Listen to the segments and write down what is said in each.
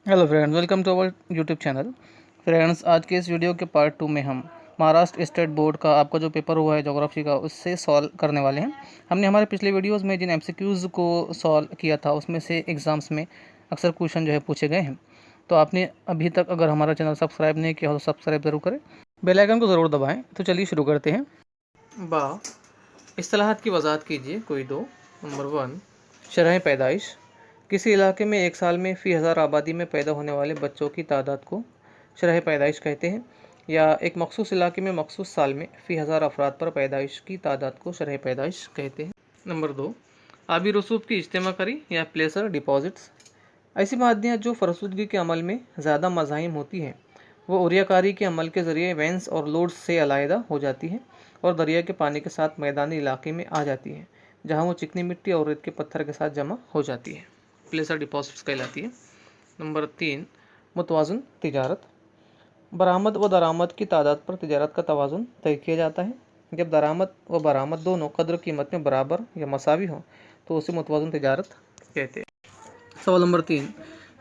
Hello friends, welcome to our YouTube channel. Friends, आज के इस वीडियो के पार्ट 2 में हम महाराष्ट्र स्टेट बोर्ड का आपका जो पेपर हुआ है ज्योग्राफी का, उससे सॉल्व करने वाले हैं। हमने हमारे पिछले वीडियोस में जिन एमसीक्यूज़ को सॉल्व किया था उसमें से एग्ज़ाम्स में अक्सर क्वेश्चन जो है पूछे गए हैं। तो आपने अभी तक अगर हमारा चैनल सब्सक्राइब नहीं किया हो तो सब्सक्राइब ज़रूर करें, बेल आइकन को ज़रूर दबाएँ। तो चलिए शुरू करते हैं। इस्तिलाहात की वजाहत कीजिए कोई दो। नंबर 1, शरह पैदाइश। किसी इलाके में एक साल में फ़ी हज़ार आबादी में पैदा होने वाले बच्चों की तादाद को शरह पैदाइश कहते हैं, या एक मखसूस इलाके में मखसूस साल में फ़ी हज़ार अफराद पर पैदाइश की तादाद को शरह पैदाइश कहते हैं। नंबर 2, आबी रसूब की इज्तिमा करी या प्लेसर डिपॉजिट्स। ऐसी मादियाँ जो फरसुदगी के अमल में ज़्यादा मज़ाहिम होती हैं वो उरियाकारी के अमल के ज़रिए वेंस और लोड्स से अलहदा हो जाती हैं और दरिया के पानी के साथ मैदानी इलाके में आ जाती हैं, जहाँ वो चिकनी मिट्टी और रेत के पत्थर के साथ जमा हो जाती है। प्लेसर डिपॉजिट्स कहलाती है। नंबर 3, मुतवाज़न तिजारत। बरामद व दरामद की तादाद पर तिजारत का तवाज़ुन तय किया जाता है। जब दरामद व बरामद दोनों कदर कीमत में बराबर या मसावी हों तो उसे मुतवाज़न तिजारत कहते हैं। सवाल नंबर 3,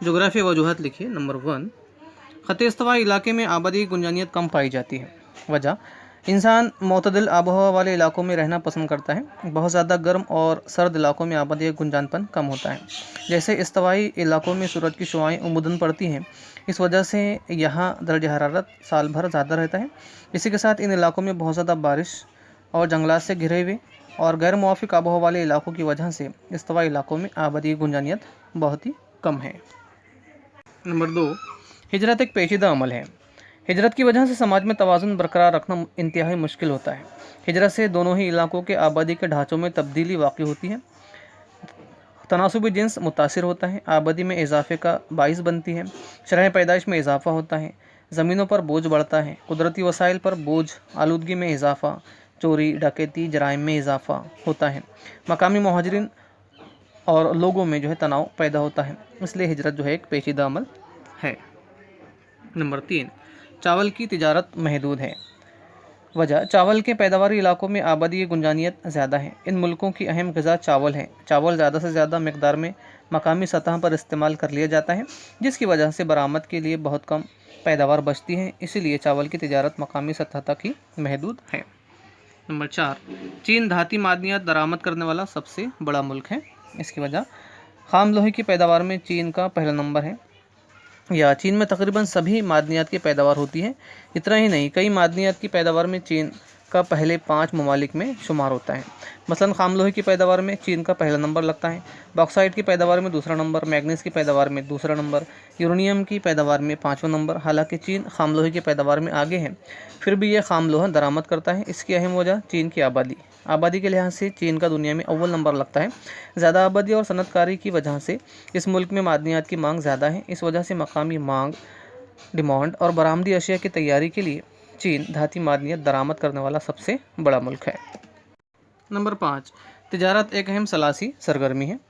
जोग्राफी वजूहत लिखिए। नंबर 1, ख़त्े इस्तवाई इलाके में आबादी की गुंजानियत कम पाई जाती है। वजह, इंसान मोतदिल आबोहवा वाले इलाकों में रहना पसंद करता है। बहुत ज़्यादा गर्म और सर्द इलाकों में आबादी का गुंजानपन कम होता है। जैसे इस्तवाई इलाकों में सूरज की शुआएँ उमुदन पड़ती हैं, इस वजह से यहाँ दर्ज हरारत साल भर ज़्यादा रहता है। इसी के साथ इन इलाकों में बहुत ज़्यादा बारिश और जंगलात से घिरे हुए और गैर मुवाफ़िक आबोहवा वाले इलाकों की वजह से इस्तवाई इलाकों में आबादी की गुंजानियत बहुत ही कम है। नंबर 2, हिजरत एक पेचीदा अमल है। हिजरत की वजह से समाज में तवाज़ुन बरकरार रखना इंतहाई मुश्किल होता है। हिजरत से दोनों ही इलाकों के आबादी के ढांचों में तब्दीली वाक़ई होती है। तनासुबी जिन्स मुतासिर होता है, आबादी में इजाफे का बाइस बनती है, शरह पैदाइश में इजाफा होता है, ज़मीनों पर बोझ बढ़ता है, कुदरती वसाइल पर बोझ, आलूदगी में इजाफा, चोरी डकैती जराइम में इजाफा होता है, मकामी मुहाजिरीन और लोगों में जो है तनाव पैदा होता है। इसलिए हिजरत जो है एक पेचीदा अमल है। नंबर 3, चावल की तिजारत महदूद है। वजह, चावल के पैदावारी इलाकों में आबादी की गुंजानियत ज़्यादा है। इन मुल्कों की अहम ग़िज़ा चावल है। चावल ज़्यादा से ज़्यादा मकदार में मकामी सतह पर इस्तेमाल कर लिया जाता है, जिसकी वजह से बरामद के लिए बहुत कम पैदावार बचती है। इसीलिए चावल की तिजारत मकामी सतह तक ही महदूद है। नंबर 4, चीन धाती मादनियात दरामद करने वाला सबसे बड़ा मुल्क है। इसकी वजह, खाम लोहे की पैदावार में चीन का पहला नंबर है, या चीन में तकरीबन सभी मादनियात की पैदावार होती है। इतना ही नहीं, कई मादनियात की पैदावार में चीन का पहले 5 ममालिक में शुमार होता है। मसलन खाम लोहे की पैदावार में चीन का पहला नंबर लगता है, बॉक्साइट की पैदावार में दूसरा नंबर, मैग्नीज की पैदावार में दूसरा नंबर, यूरेनियम की पैदावार में 5वां नंबर। हालांकि चीन खाम लोहे की पैदावार में आगे है, फिर भी यह खाम लोहा दरामद करता है। इसकी अहम वजह चीन की आबादी के लिहाज से चीन का दुनिया में अव्वल नंबर लगता है। ज़्यादा आबादी और सनतकारी की वजह से इस मुल्क में मादनियात की मांग ज़्यादा है। इस वजह से मकामी मांग, डिमांड और बरामदी अशिया की तैयारी के लिए चीन धाती मादनियत दरामद करने वाला सबसे बड़ा मुल्क है। नंबर 5, तिजारत एक अहम सलासी सरगर्मी है।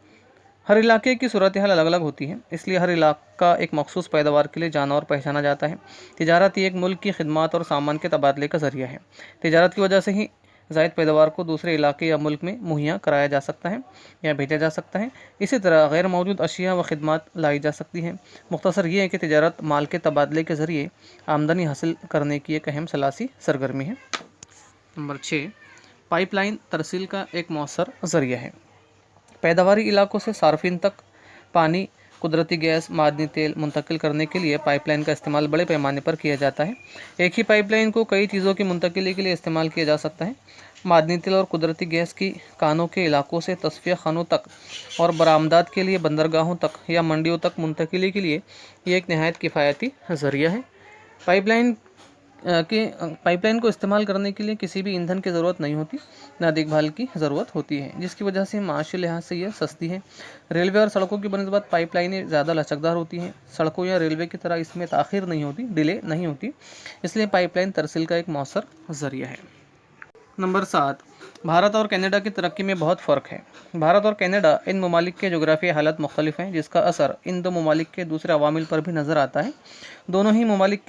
हर इलाके की सूरत हाल अलग अलग होती है, इसलिए हर इलाका एक मखसूस पैदावार के लिए जाना और पहचाना जाता है। तिजारत ही एक मुल्क की खिदमत और सामान के तबादले का ज़रिया है। तिजारत की वजह से ही ज़ायद पैदावार को दूसरे इलाके या मुल्क में मुहैया कराया जा सकता है या भेजा जा सकता है। इसी तरह गैर मौजूद अशिया व खिदमत लाई जा सकती हैं। मुख्तसर ये है कि तिजारत माल के तबादले के ज़रिए आमदनी हासिल करने की एक अहम सलासी सरगर्मी है। नंबर 6, पाइपलाइन तरसील का एक मौसर ज़रिया है। पैदावारी इलाकों से सार्फिन तक पानी, कुदरती गैस, मादनी तेल मुंतकिल करने के लिए पाइपलाइन का इस्तेमाल बड़े पैमाने पर किया जाता है। एक ही पाइपलाइन को कई चीज़ों की मुंतकिली के लिए इस्तेमाल किया जा सकता है। मादनी तेल और कुदरती गैस की कानों के इलाकों से तस्फिया खानों तक और बरामदात के लिए बंदरगाहों तक या मंडियों तक मुंतकिली के लिए ये एक नहायत किफ़ायती ज़रिया है। पाइपलाइन को इस्तेमाल करने के लिए किसी भी ईंधन की ज़रूरत नहीं होती, ना देखभाल की ज़रूरत होती है, जिसकी वजह से माशी लिहाज से यह सस्ती है। रेलवे और सड़कों की बनस्बत पाइपलाइनें ज़्यादा लचकदार होती हैं। सड़कों या रेलवे की तरह इसमें ताख़ीर नहीं होती, डिले नहीं होती, इसलिए पाइपलाइन तरसील का एक मौसर ज़रिया है। नंबर 7, भारत और कनाडा की तरक्की में बहुत फ़र्क है। भारत और कनाडा इन ममालिक के जोग्राफी हालत मुख्तलिफ हैं, जिसका असर इन दो ममालिक के दूसरे अवामिल पर भी नज़र आता है। दोनों ही ममालिक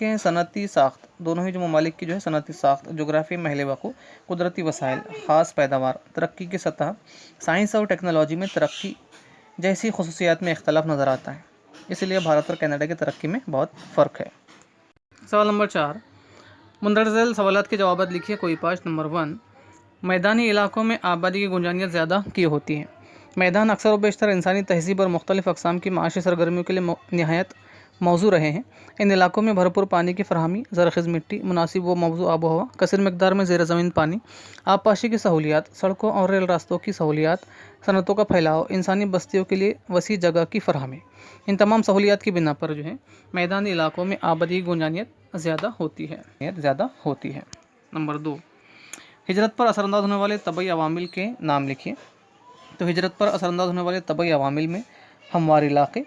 जो ममालिक की जो है सनती साख्त, जोग्राफी महल वक़ू, कुदरती वसाइल, ख़ास पैदावार, तरक्की की सतह, साइंस और टेक्नोलॉजी में तरक्की जैसी खसूसियात में इख्तलाफ नज़र आता है। इसीलिए भारत और कनाडा की तरक्की में बहुत फ़र्क है। सवाल नंबर 4, मुंदरजा झैल सवालात के जवाब लिखिए। कोई 5। नंबर 1, मैदानी इलाकों में आबादी की गुंजानियत ज़्यादा क्यों होती है? मैदान अक्सर व बेशतर इंसानी तहज़ीब और मुख्तलिफ़ अक़साम की माशी सरगर्मियों के लिए नहायत मौजू रहे हैं। इन इलाकों में भरपूर पानी की फराहमी, ज़रख़ीज़ मिट्टी, मुनासिब व मौजू आबो हवा, कसीर मिक़दार में ज़ेर ज़मीन पानी, आबपाशी की सहूलियात, सड़कों और रेल रास्तों की सहूलियात, सनतों का फैलाव, इंसानी बस्तियों के लिए वसी जगह की फराहमी, इन तमाम सहूलियात की बिना पर जो है मैदानी इलाकों में आबादी की गुंजानियत ज़्यादा होती है। नंबर 2, हिजरत पर असरअंदाज होने वाले तबई अवामिल के नाम लिखिए। तो हिजरत पर असरअंदाज होने वाले तबई अवामिल में हमवार इलाके,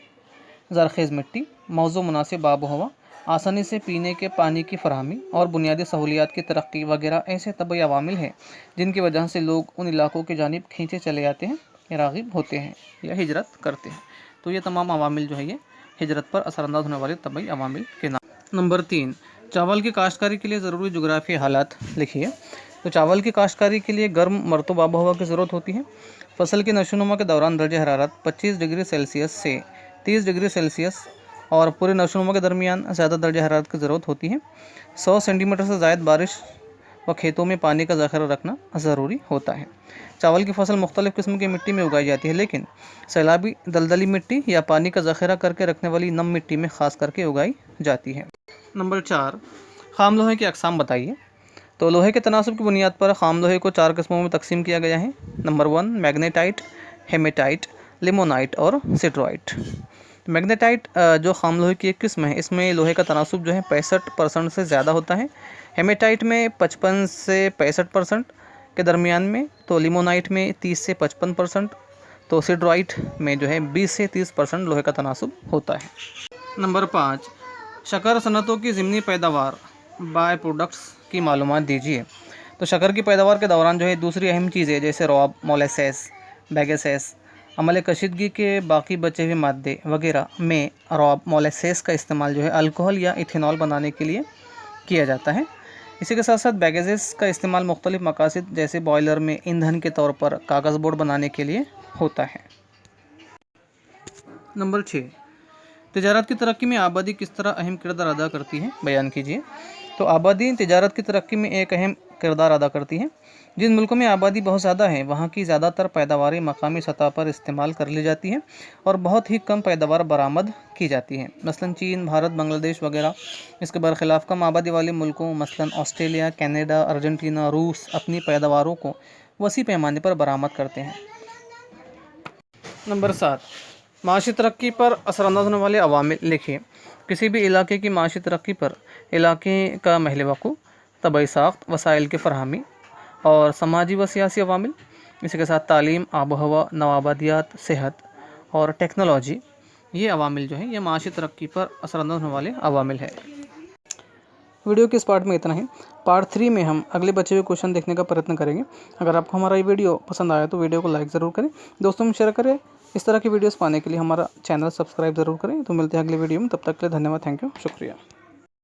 ज़रख़ीज़ मिट्टी, मौजू मुनासिब आबो हवा, आसानी से पीने के पानी की फराहमी और बुनियादी सहूलियात की तरक्की वगैरह ऐसे तबई अवामिल हैं जिनकी वजह से लोग उन इलाकों की जानिब खींचे चले आते हैं या राग़िब होते हैं या हिजरत करते हैं। तो ये तमाम अवामिल जो है ये हिजरत पर असरअंदाज होने वाले तबई अवामिल के नाम। नंबर 3, चावल की काश्तकारी के लिए ज़रूरी जुग़राफ़ी हालात लिखिए। तो चावल की काश्तकारी के लिए गर्म मरतूब आबो हवा की ज़रूरत होती है। फसल की नशोनुमा के दौरान दर्जा हरारत 25 डिग्री सेल्सियस से 30 डिग्री सेल्सियस और पूरे नशोनुमा के दरमियान ज़्यादा दर्जा हरारत की ज़रूरत होती है। 100 सेंटीमीटर से ज़ायद बारिश व खेतों में पानी का ज़ख़ीरा रखना ज़रूरी होता है। चावल की फसल मुख्तलिफ़ किस्म की मिट्टी में उगाई जाती है, लेकिन सैलाबी दलदली मिट्टी या पानी का ज़ख़ीरा करके रखने वाली नम मिट्टी में ख़ास करके उगाई जाती है। नंबर 4, ख़ाम लोहे की अक़साम बताइए। तो लोहे के तनासुब की बुनियाद पर ख़ाम लोहे को 4 किस्मों में तकसीम किया गया है। नंबर 1, मैग्नेटाइट, हेमेटाइट, लिमोनाइट और सिट्रोइट। मैग्नेटाइट जो ख़ाम लोहे की एक किस्म है, इसमें लोहे का तनासुब जो है 65% से ज़्यादा होता है। हेमेटाइट में 55 से 65% के दरमियान में, तो लिमोनाइट में 30 से 55%, तो सिट्रोइट में जो है 20 से 30% लोहे का तनासुब होता है। नंबर 5, शक्कर सनतों की ज़िमनी पैदावार, बाय प्रोडक्ट्स की मालूमात दीजिए। तो शक्कर की पैदावार के दौरान जो है दूसरी अहम चीज़ें जैसे रॉब, मोलेसेस, बैगेसेस, अमल कशीदगी के बाकी बचे हुए मादे वगैरह में रॉब, मोलेसेस का इस्तेमाल जो है अल्कोहल या इथेनॉल बनाने के लिए किया जाता है। इसी के साथ साथ बैगेसेस का इस्तेमाल मुख्तलिफ़ मकासद जैसे बॉयलर में ईंधन के तौर पर कागज़ बोर्ड बनाने के लिए होता है। नंबर 6, तिजारत की तरक्की में आबादी किस तरह अहम किरदार अदा करती है, बयान कीजिए। तो आबादी तिजारत की तरक्की में एक अहम किरदार अदा करती है। जिन मुल्कों में आबादी बहुत ज़्यादा है वहाँ की ज़्यादातर पैदावारें मकामी सतह पर इस्तेमाल कर ली जाती हैं और बहुत ही कम पैदावार बरामद की जाती है। मसलन चीन, भारत, बांग्लादेश वगैरह। इसके बरखिलाफ़ कम आबादी वाले मुल्कों मसलन ऑस्ट्रेलिया, कनाडा, अर्जेंटीना, रूस अपनी पैदावारों को वसी पैमाने पर बरामद करते हैं। नंबर 7, माशी तरक्की पर असरअंदाज होने वाले अवामिल लिखिए। किसी भी इलाके की माशी तरक्की पर इलाके का महल वक़ूफ़, तबई साख्त, वसाइल की फ़राहमी और समाजी व सियासी अवामिल, इसी के साथ तालीम, आबो हवा, नवाबादियात, सेहत और टेक्नोलॉजी, ये अवामिल जो है ये माशी तरक्की पर असरअंदाज होने वाले अवामिल है। वीडियो के इस पार्ट में इतना ही। पार्ट 3 में हम अगले बचे हुए क्वेश्चन देखने का प्रयत्न करेंगे। अगर आपको हमारा ये वीडियो पसंद आया तो वीडियो को लाइक ज़रूर करें, दोस्तों में शेयर करें। इस तरह की वीडियोस पाने के लिए हमारा चैनल सब्सक्राइब ज़रूर करें। तो मिलते हैं अगले वीडियो में, तब तक के लिए धन्यवाद, थैंक यू, शुक्रिया।